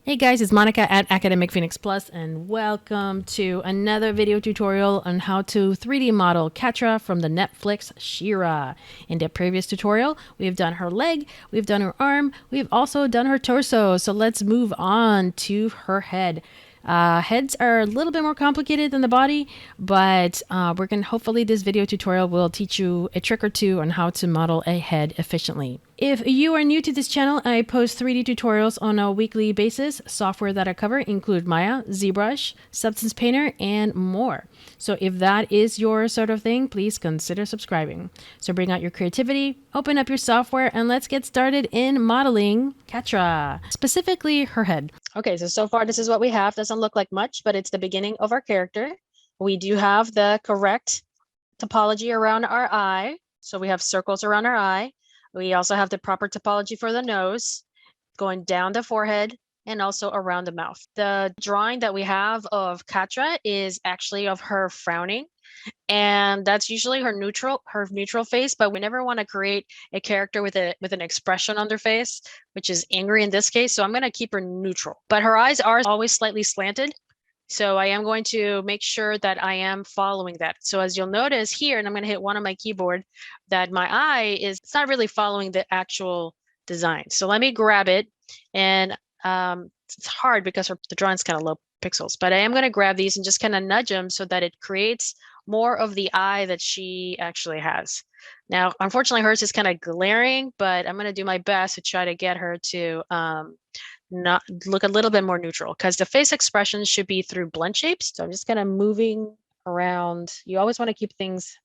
Hey guys, it's Monica at Academic Phoenix Plus, and welcome to another video tutorial on how to 3D model Catra from the Netflix She-Ra. In the previous tutorial, we've done her leg, we've done her arm, we've also done her torso. So let's move on to her head. Heads are a little bit more complicated than the body, but hopefully this video tutorial will teach you a trick or two on how to model a head efficiently. If you are new to this channel, I post 3D tutorials on a weekly basis. Software that I cover include Maya, ZBrush, Substance Painter, and more. So if that is your sort of thing, please consider subscribing. So bring out your creativity, open up your software, and let's get started in modeling Catra, specifically her head. Okay, so far this is what we have. Doesn't look like much, but it's the beginning of our character. We do have the correct topology around our eye. So we have circles around our eye. We also have the proper topology for the nose, going down the forehead, and also around the mouth. The drawing that we have of Catra is actually of her frowning, and that's usually her neutral face, but we never want to create a character with an expression on their face, which is angry in this case. So I'm going to keep her neutral, but her eyes are always slightly slanted. So I am going to make sure that I am following that. So as you'll notice here, and I'm going to hit one on my keyboard, that my eye it's not really following the actual design. So let me grab it, and it's hard because the drawing's kind of low pixels, but I am going to grab these and just kind of nudge them so that it creates more of the eye that she actually has. Now, unfortunately, hers is kind of glaring, but I'm going to do my best to try to get her to not look a little bit more neutral, because the face expression should be through blend shapes. So I'm just kind of moving around. You always want to keep things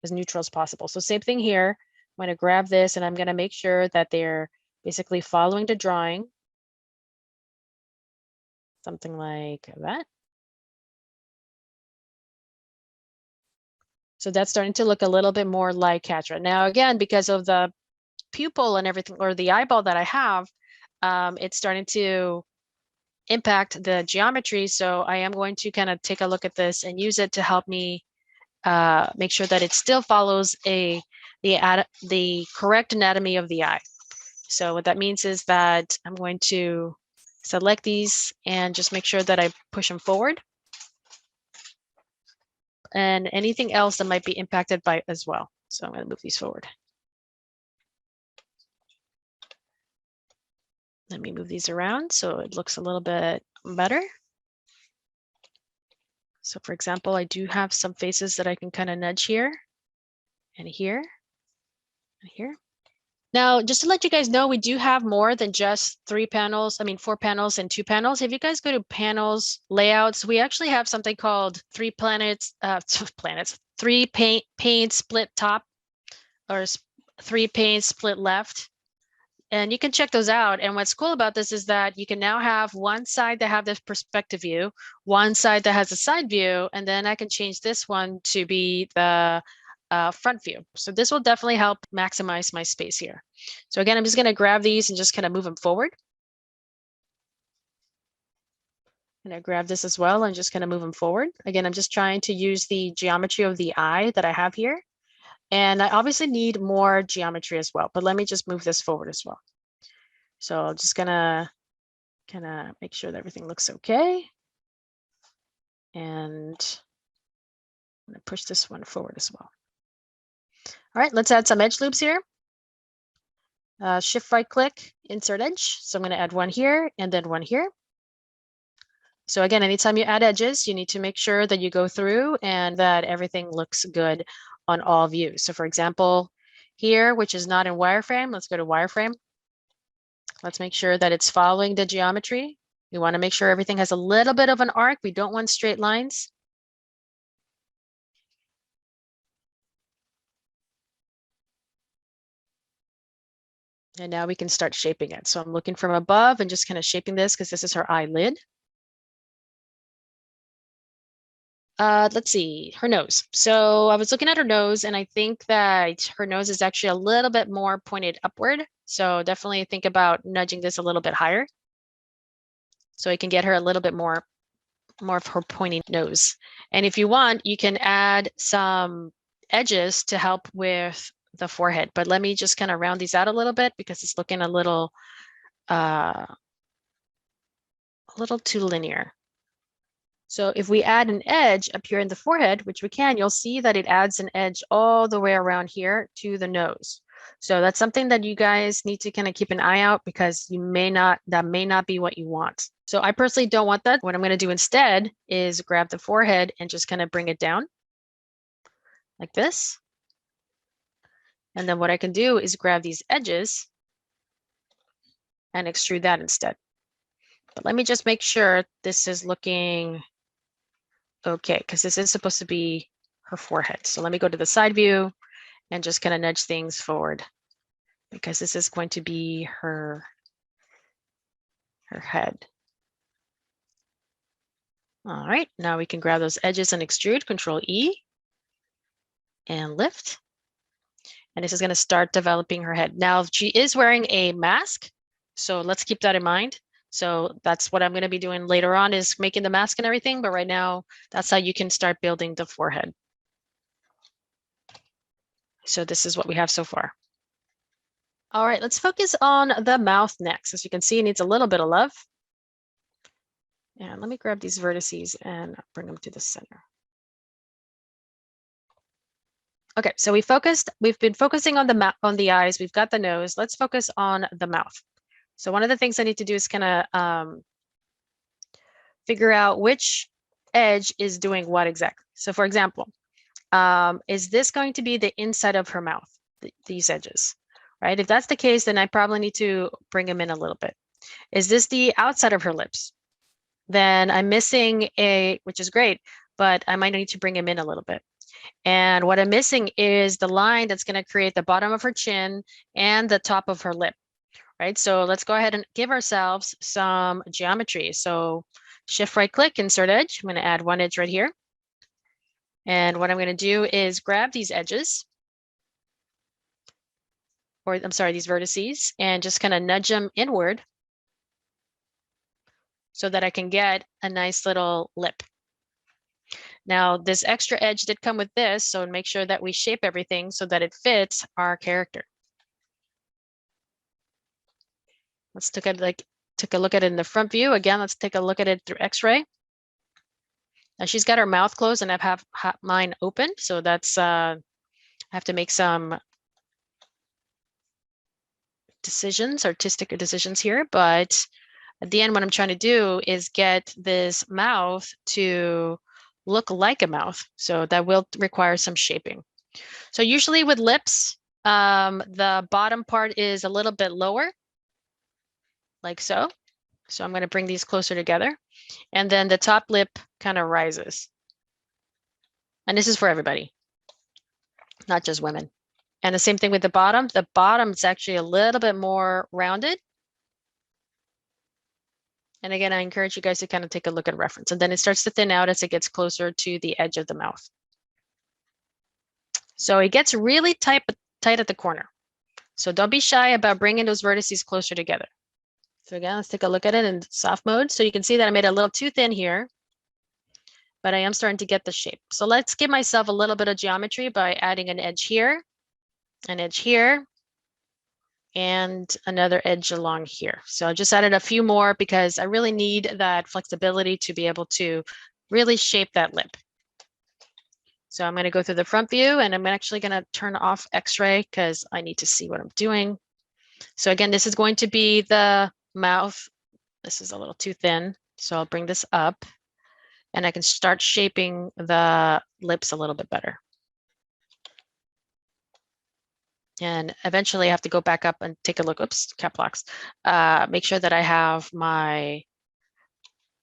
as neutral as possible. So same thing here. I'm going to grab this and I'm going to make sure that they're basically following the drawing. Something like that. So that's starting to look a little bit more like Catra. Now, again, because of the pupil and everything, or the eyeball that I have, it's starting to impact the geometry. So I am going to kind of take a look at this and use it to help me make sure that it still follows the correct anatomy of the eye. So what that means is that I'm going to select these and just make sure that I push them forward, and anything else that might be impacted by as well. So I'm going to move these forward. Let me move these around so it looks a little bit better. So for example, I do have some faces that I can kind of nudge here and here and here. Now, just to let you guys know, we do have more than just 4 panels and 2 panels. If you guys go to panels, layouts, we actually have something called 3 pane split top, or 3 pane split left. And you can check those out. And what's cool about this is that you can now have one side that have this perspective view, one side that has a side view, and then I can change this one to be the front view. So this will definitely help maximize my space here. So again, I'm just going to grab these and just kind of move them forward. And I grab this as well and just kind of move them forward. Again, I'm just trying to use the geometry of the eye that I have here. And I obviously need more geometry as well, but let me just move this forward as well. So I'm just gonna kind of make sure that everything looks okay. And I'm gonna push this one forward as well. All right, let's add some edge loops here. Shift right click, insert edge. So I'm going to add one here and then one here. So again, anytime you add edges, you need to make sure that you go through and that everything looks good on all views. So for example, here, which is not in wireframe, let's go to wireframe. Let's make sure that it's following the geometry. We want to make sure everything has a little bit of an arc. We don't want straight lines. And now we can start shaping it. So I'm looking from above and just kind of shaping this because this is her eyelid. Let's see, her nose. So I was looking at her nose, and I think that her nose is actually a little bit more pointed upward. So definitely think about nudging this a little bit higher, so you can get her a little bit more of her pointy nose. And if you want, you can add some edges to help with the forehead. But let me just kind of round these out a little bit because it's looking a little little too linear. So if we add an edge up here in the forehead, which we can, you'll see that it adds an edge all the way around here to the nose. So that's something that you guys need to kind of keep an eye out, because that may not be what you want. So I personally don't want that. What I'm going to do instead is grab the forehead and just kind of bring it down like this. And then what I can do is grab these edges and extrude that instead. But let me just make sure this is looking okay, because this is supposed to be her forehead. So let me go to the side view and just kind of nudge things forward, because this is going to be her head. All right, now we can grab those edges and extrude, Control E, and lift. And this is going to start developing her head. Now she is wearing a mask, so let's keep that in mind. So that's what I'm going to be doing later on, is making the mask and everything. But right now, that's how you can start building the forehead. So this is what we have so far. All right, let's focus on the mouth next. As you can see, it needs a little bit of love. And let me grab these vertices and bring them to the center. Okay, so we've been focusing on the eyes, we've got the nose. Let's focus on the mouth. So one of the things I need to do is kind of figure out which edge is doing what exactly. So for example, is this going to be the inside of her mouth, these edges, right? If that's the case, then I probably need to bring them in a little bit. Is this the outside of her lips? Then I'm missing which is great, but I might need to bring them in a little bit. And what I'm missing is the line that's going to create the bottom of her chin and the top of her lip, right? So let's go ahead and give ourselves some geometry. So shift right click, insert edge. I'm going to add one edge right here. And what I'm going to do is grab these edges, or I'm sorry, these vertices, and just kind of nudge them inward so that I can get a nice little lip. Now, this extra edge did come with this, so make sure that we shape everything so that it fits our character. Let's take a look at it in the front view. Again, let's take a look at it through X-ray. Now she's got her mouth closed and I have mine open, so that's I have to make some artistic decisions here, but at the end, what I'm trying to do is get this mouth to look like a mouth. So that will require some shaping. So usually with lips, the bottom part is a little bit lower, like so. So I'm going to bring these closer together. And then the top lip kind of rises. And this is for everybody, not just women. And the same thing with the bottom. The bottom is actually a little bit more rounded. And again, I encourage you guys to kind of take a look at reference. And then it starts to thin out as it gets closer to the edge of the mouth. So it gets really tight at the corner. So don't be shy about bringing those vertices closer together. So again, let's take a look at it in soft mode. So you can see that I made it a little too thin here, but I am starting to get the shape. So let's give myself a little bit of geometry by adding an edge here, and another edge along here. So I just added a few more because I really need that flexibility to be able to really shape that lip. So I'm going to go through the front view, and I'm actually going to turn off X-ray because I need to see what I'm doing. So again, this is going to be the mouth. This is a little too thin, so I'll bring this up and I can start shaping the lips a little bit better. And eventually I have to go back up and take a look. Oops, cap locks. Make sure that I have my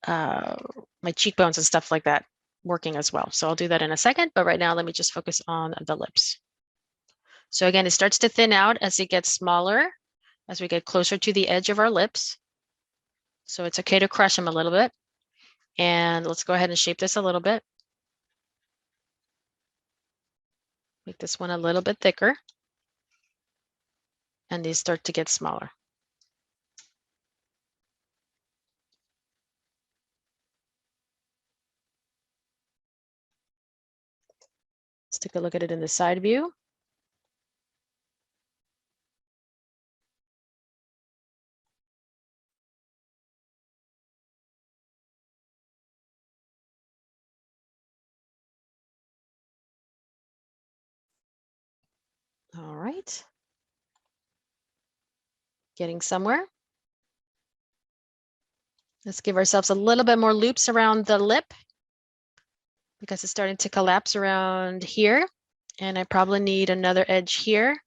my cheekbones and stuff like that working as well. So I'll do that in a second, but right now let me just focus on the lips. So again, it starts to thin out as it gets smaller, as we get closer to the edge of our lips. So it's okay to crush them a little bit. And let's go ahead and shape this a little bit. Make this one a little bit thicker. And these start to get smaller. Let's take a look at it in the side view. All right. Getting somewhere. Let's give ourselves a little bit more loops around the lip because it's starting to collapse around here. And I probably need another edge here,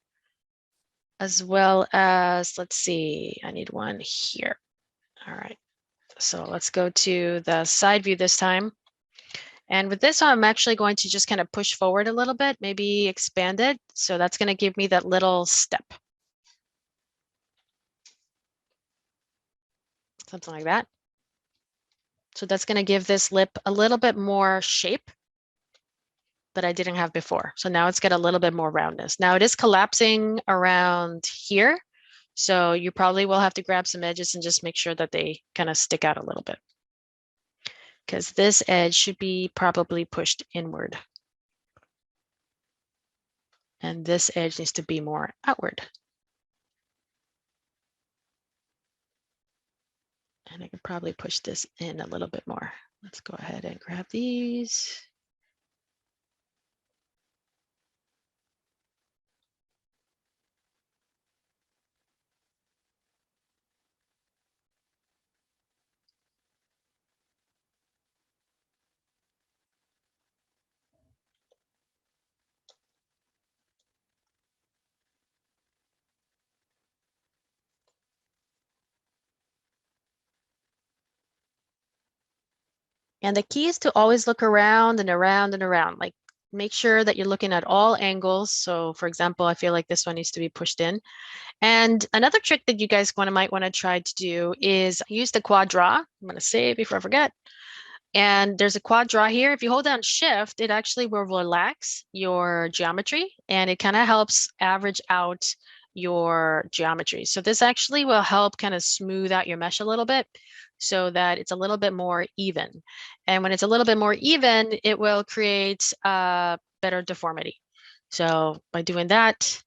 as well as, let's see, I need one here. All right, so let's go to the side view this time. And with this one, I'm actually going to just kind of push forward a little bit, maybe expand it. So that's going to give me that little step. Something like that. So that's going to give this lip a little bit more shape that I didn't have before. So now it's got a little bit more roundness. Now it is collapsing around here. So you probably will have to grab some edges and just make sure that they kind of stick out a little bit, because this edge should be probably pushed inward. And this edge needs to be more outward. And I can probably push this in a little bit more. Let's go ahead and grab these. And the key is to always look around and around and around. Like, make sure that you're looking at all angles. So for example, I feel like this one needs to be pushed in. And another trick that you guys might want to try to do is use the quad draw. I'm going to save before I forget. And there's a quad draw here. If you hold down shift, it actually will relax your geometry and it kind of helps average out your geometry. So this actually will help kind of smooth out your mesh a little bit so that it's a little bit more even. And when it's a little bit more even, it will create a better deformity. So by doing that,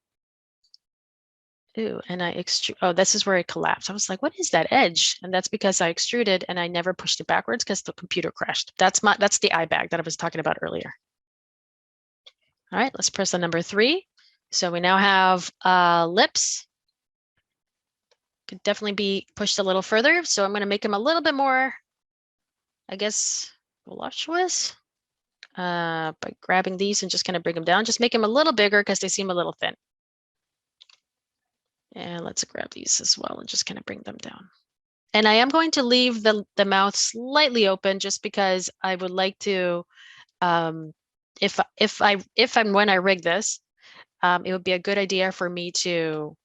ooh, and I extrude. Oh, this is where it collapsed. I was like, what is that edge? And that's because I extruded and I never pushed it backwards because the computer crashed. That's the eye bag that I was talking about earlier. All right, let's press the number 3. So we now have lips. Could definitely be pushed a little further. So I'm going to make them a little bit more, I guess, voluptuous by grabbing these and just kind of bring them down. Just make them a little bigger because they seem a little thin. And let's grab these as well and just kind of bring them down. And I am going to leave the mouth slightly open just because I would like to, if when I rig this, it would be a good idea for me to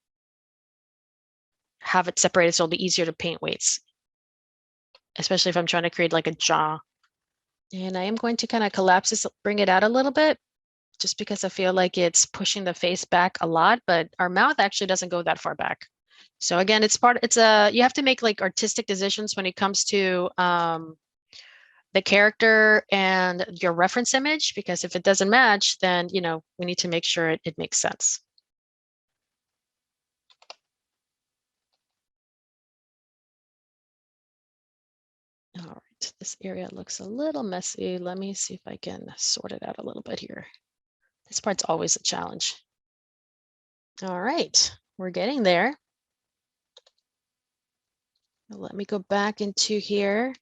have it separated so it'll be easier to paint weights, especially if I'm trying to create like a jaw. And I am going to kind of collapse this, bring it out a little bit, just because I feel like it's pushing the face back a lot, but our mouth actually doesn't go that far back. So again, you have to make like artistic decisions when it comes to the character and your reference image, because if it doesn't match, then, we need to make sure it makes sense. All right, this area looks a little messy. Let me see if I can sort it out a little bit here. This part's always a challenge. All right, we're getting there. Let me go back into here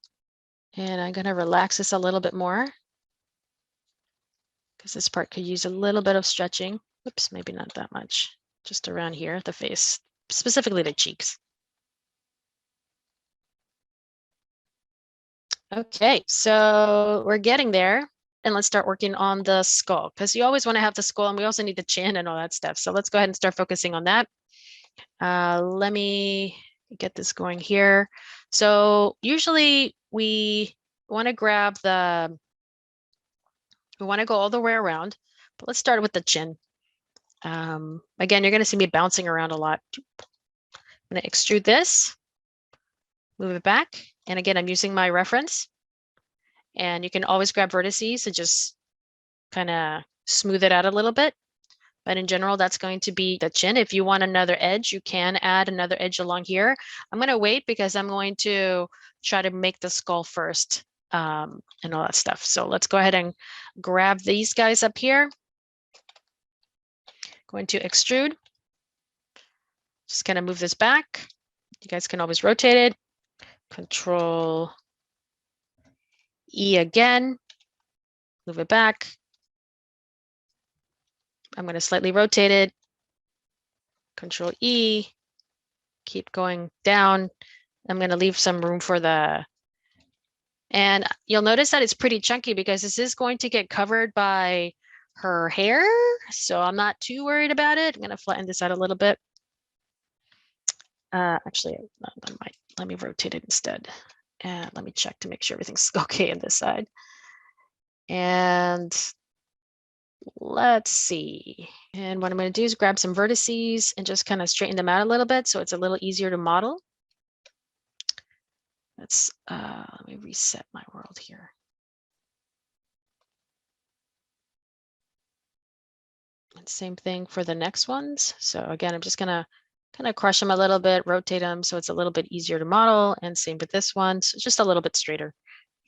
and I'm going to relax this a little bit more because this part could use a little bit of stretching. Oops, maybe not that much. Just around here, the face, specifically the cheeks. Okay, so we're getting there. And let's start working on the skull, because you always want to have the skull, and we also need the chin and all that stuff. So let's go ahead and start focusing on that. Let me get this going here. So usually we want to we want to go all the way around, but let's start with the chin. Again, you're going to see me bouncing around a lot. I'm going to extrude this, move it back. And again, I'm using my reference. And you can always grab vertices and just kind of smooth it out a little bit. But in general, that's going to be the chin. If you want another edge, you can add another edge along here. I'm going to wait because I'm going to try to make the skull first and all that stuff. So let's go ahead and grab these guys up here. going to extrude. Just kind of move this back. You guys can always rotate it. Control E again, move it back. I'm going to slightly rotate it. Control E, keep going down. I'm going to leave some room for and you'll notice that it's pretty chunky because this is going to get covered by her hair. So I'm not too worried about it. I'm going to flatten this out a little bit. Actually, let me rotate it instead. And let me check to make sure everything's okay on this side. And let's see. And what I'm going to do is grab some vertices and just kind of straighten them out a little bit so it's a little easier to model. Let's let me reset my world here. And same thing for the next ones. So again, I'm just going to kind of crush them a little bit, rotate them so it's a little bit easier to model. And same with this one, so just a little bit straighter.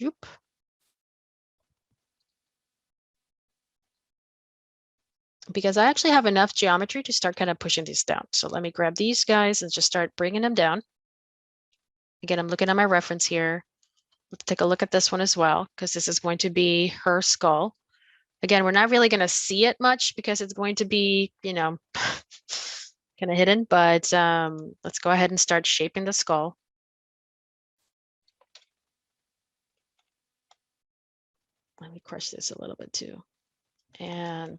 Yoop. Because I actually have enough geometry to start kind of pushing these down. So let me grab these guys and just start bringing them down. Again, I'm looking at my reference here. Let's take a look at this one as well, because this is going to be her skull. Again, we're not really going to see it much because it's going to be, you know, kind of hidden, but let's go ahead and start shaping the skull. Let me crush this a little bit too. And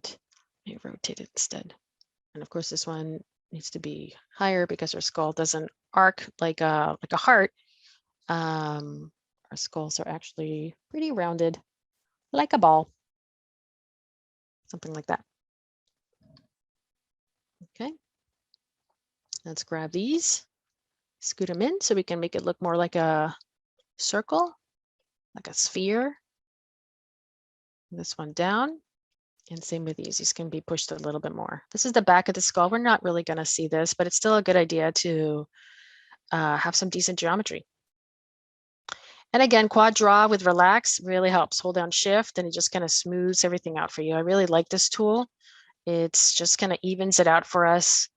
let me rotate it instead. And of course, this one needs to be higher because her skull doesn't arc like a heart. Our skulls are actually pretty rounded, like a ball. Something like that. Okay. Let's grab these, scoot them in so we can make it look more like a circle, like a sphere. This one down. And same with these can be pushed a little bit more. This is the back of the skull. We're not really going to see this, but it's still a good idea to have some decent geometry. And again, quad draw with relax really helps. Hold down shift and it just kind of smooths everything out for you. I really like this tool. It's just kind of evens it out for us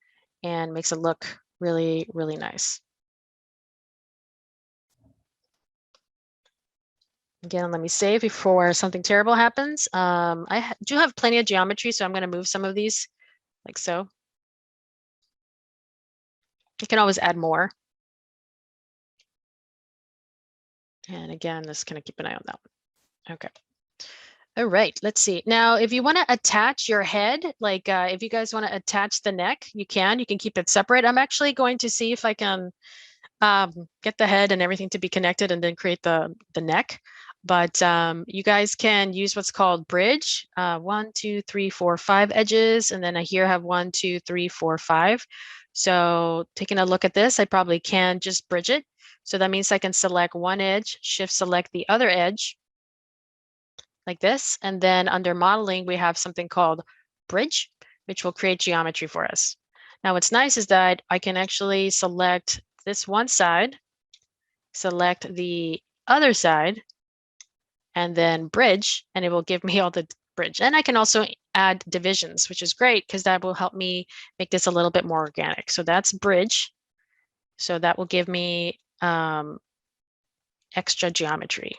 and makes it look really, really nice. Again, let me save before something terrible happens. I do have plenty of geometry, so I'm going to move some of these like so. You can always add more. And again, just kind of keep an eye on that one. Okay. All right, let's see. Now, if you want to attach your head, like if you guys want to attach the neck, you can keep it separate. I'm actually going to see if I can get the head and everything to be connected and then create the neck. But you guys can use what's called bridge. 1, 2, 3, 4, 5 edges. And then I here have 1, 2, 3, 4, 5. So taking a look at this, I probably can just bridge it. So that means I can select one edge, shift select the other edge like this. And then under modeling, we have something called bridge, which will create geometry for us. Now, what's nice is that I can actually select this one side, select the other side, and then bridge, and it will give me all the bridge. And I can also add divisions, which is great because that will help me make this a little bit more organic. So that's bridge. So that will give me extra geometry.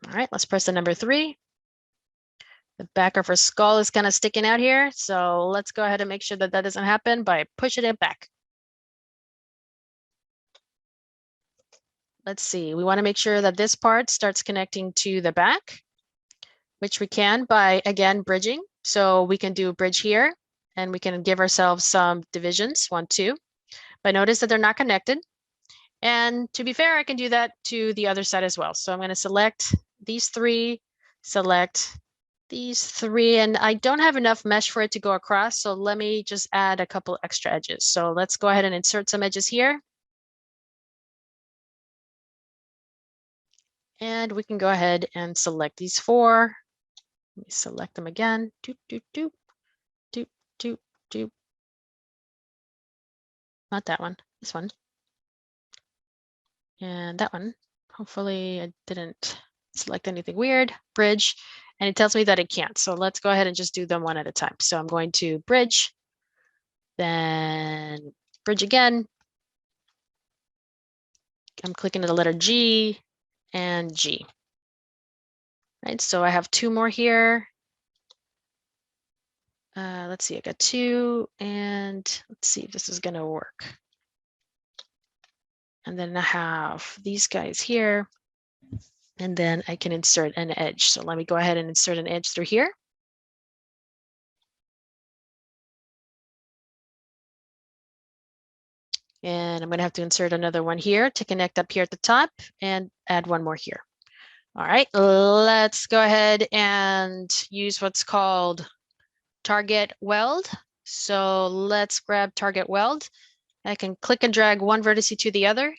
All right, let's press the number 3. The back of her skull is kind of sticking out here. So let's go ahead and make sure that that doesn't happen by pushing it back. Let's see, we want to make sure that this part starts connecting to the back, which we can by, again, bridging. So we can do a bridge here and we can give ourselves some divisions, 1, 2. But notice that they're not connected. And to be fair, I can do that to the other side as well. So I'm going to select these 3, select these 3, and I don't have enough mesh for it to go across. So let me just add a couple extra edges. So let's go ahead and insert some edges here. And we can go ahead and select these 4. Let me select them again. Doop, doop, doop, doop, doop, doop. Not that one, this one. And that one. Hopefully I didn't select anything weird. Bridge. and it tells me that it can't. So let's go ahead and just do them one at a time. So I'm going to bridge, then bridge again. I'm clicking the letter G and G. Right, so I have 2 more here. Let's see, I got 2, and let's see if this is gonna work. And then I have these guys here, and then I can insert an edge. So let me go ahead and insert an edge through here. And I'm gonna have to insert another one here to connect up here at the top and add one more here. All right, let's go ahead and use what's called target weld. So let's grab target weld. I can click and drag one vertex to the other,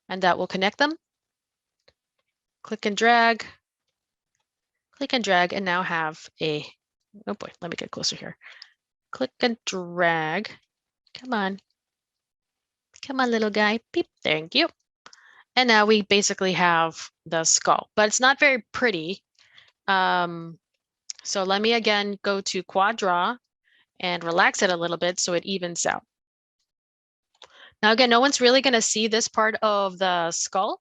and that will connect them. Click and drag, and now have a, oh boy, let me get closer here. Click and drag. Come on, little guy. Beep, thank you. And now we basically have the skull, but it's not very pretty. So let me again go to quad draw and relax it a little bit so it evens out. Now again, no one's really going to see this part of the skull.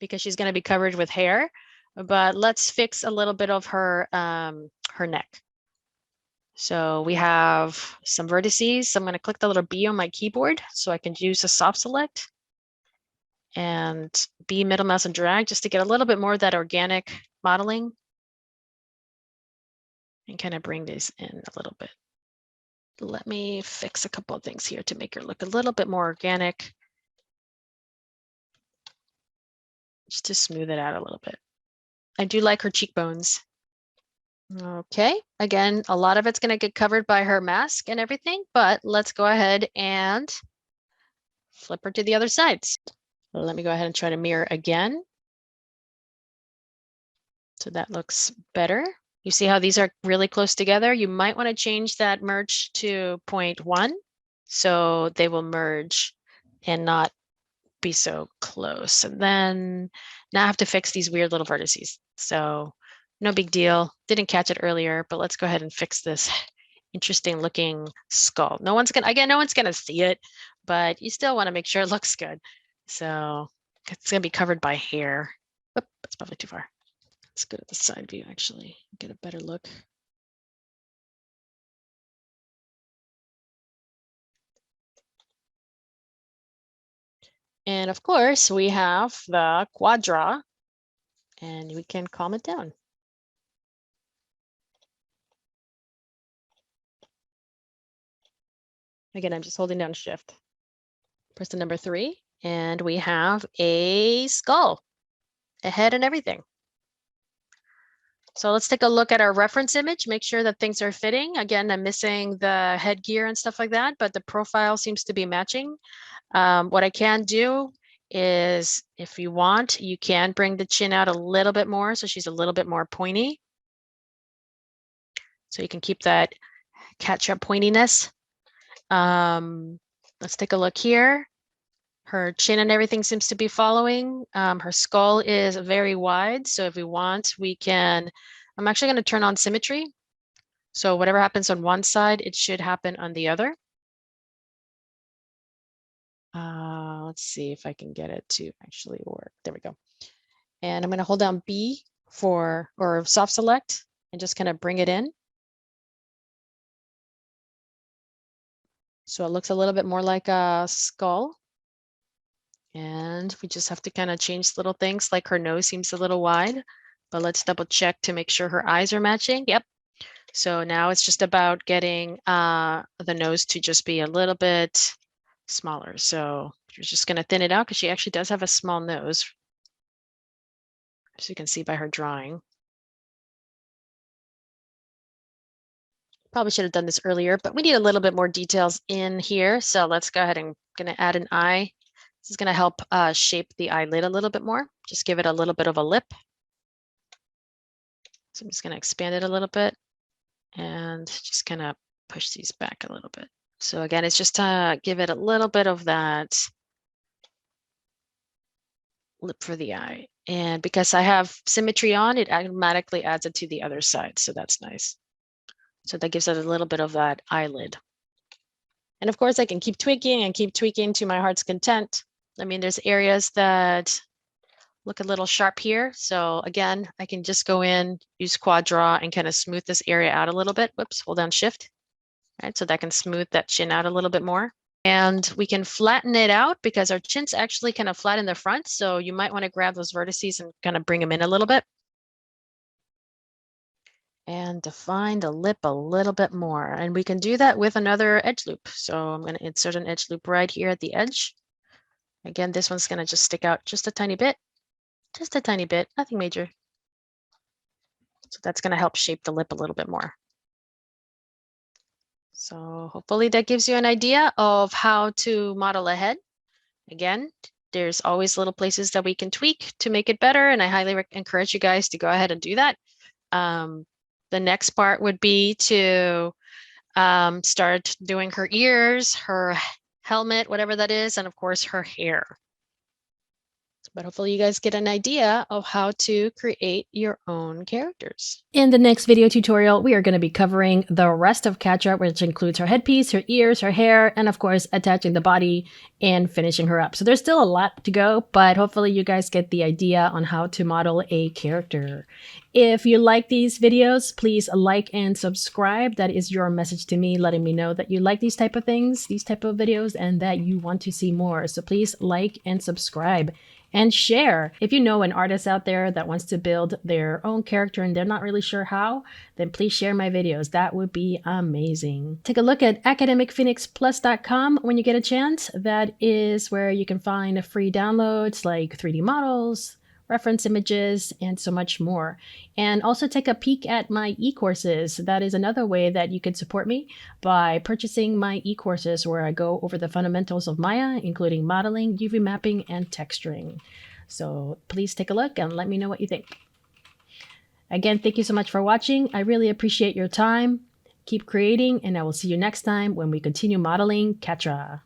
Because she's going to be covered with hair, but let's fix a little bit of her neck. So we have some vertices. So I'm going to click the little B on my keyboard so I can use a soft select and B, middle mouse and drag just to get a little bit more of that organic modeling and kind of bring this in a little bit. Let me fix a couple of things here to make her look a little bit more organic. Just to smooth it out a little bit. I do like her cheekbones. Okay, again, a lot of it's going to get covered by her mask and everything, but let's go ahead and flip her to the other side. Let me go ahead and try to mirror again. So that looks better. You see how these are really close together? You might want to change that merge to 0.1 so they will merge and not be so close. And then now I have to fix these weird little vertices. So no big deal. Didn't catch it earlier, but let's go ahead and fix this interesting looking skull. No one's gonna see it, but you still want to make sure it looks good. So it's gonna be covered by hair. Oop, that's probably too far. Let's go to the side view actually, get a better look. And of course, we have the quad draw, and we can calm it down. Again, I'm just holding down shift. Press the number 3, and we have a skull, a head and everything. So let's take a look at our reference image, make sure that things are fitting. Again, I'm missing the headgear and stuff like that, but the profile seems to be matching. What I can do is, if you want, you can bring the chin out a little bit more so she's a little bit more pointy. So you can keep that Catra pointiness. Let's take a look here. Her chin and everything seems to be following. Her skull is very wide. So if we want, we can, I'm actually going to turn on symmetry. So whatever happens on one side, it should happen on the other. Let's see if I can get it to actually work. There we go. And I'm going to hold down B or soft select and just kind of bring it in. So it looks a little bit more like a skull. And we just have to kind of change little things, like her nose seems a little wide, but let's double check to make sure her eyes are matching. Yep. So now it's just about getting the nose to just be a little bit smaller. So you're just going to thin it out because she actually does have a small nose, as you can see by her drawing. Probably should have done this earlier, but we need a little bit more details in here. So let's go ahead and going to add an eye. This is going to help shape the eyelid a little bit more. Just give it a little bit of a lip. So I'm just going to expand it a little bit and just kind of push these back a little bit. So again, it's just to give it a little bit of that lip for the eye. And because I have symmetry on, it automatically adds it to the other side. So that's nice. So that gives it a little bit of that eyelid. And of course, I can keep tweaking and keep tweaking to my heart's content. I mean, there's areas that look a little sharp here. So again, I can just go in, use quad draw and kind of smooth this area out a little bit. Whoops, hold down shift. Right, so that can smooth that chin out a little bit more. And we can flatten it out because our chin's actually kind of flat in the front. So you might want to grab those vertices and kind of bring them in a little bit. And define the lip a little bit more. And we can do that with another edge loop. So I'm going to insert an edge loop right here at the edge. Again, this one's going to just stick out just a tiny bit, nothing major. So that's going to help shape the lip a little bit more. So hopefully that gives you an idea of how to model a head. Again, there's always little places that we can tweak to make it better. And I highly encourage you guys to go ahead and do that. The next part would be to start doing her ears, her helmet, whatever that is, and of course her hair. But hopefully you guys get an idea of how to create your own characters. In the next video tutorial, we are going to be covering the rest of Catra, which includes her headpiece, her ears, her hair, and of course attaching the body and finishing her up. So there's still a lot to go, but hopefully you guys get the idea on how to model a character. If you like these videos, please like and subscribe. That is your message to me, letting me know that you like these type of things, these type of videos, and that you want to see more. So please like and subscribe. And share. If you know an artist out there that wants to build their own character and they're not really sure how, then please share my videos. That would be amazing. Take a look at academic-phoenix-plus.com when you get a chance. That is where you can find free downloads like 3D models, reference images, and so much more. And also take a peek at my e-courses. That is another way that you can support me by purchasing my e-courses where I go over the fundamentals of Maya, including modeling, UV mapping, and texturing. So please take a look and let me know what you think. Again, thank you so much for watching. I really appreciate your time. Keep creating, and I will see you next time when we continue modeling Catra.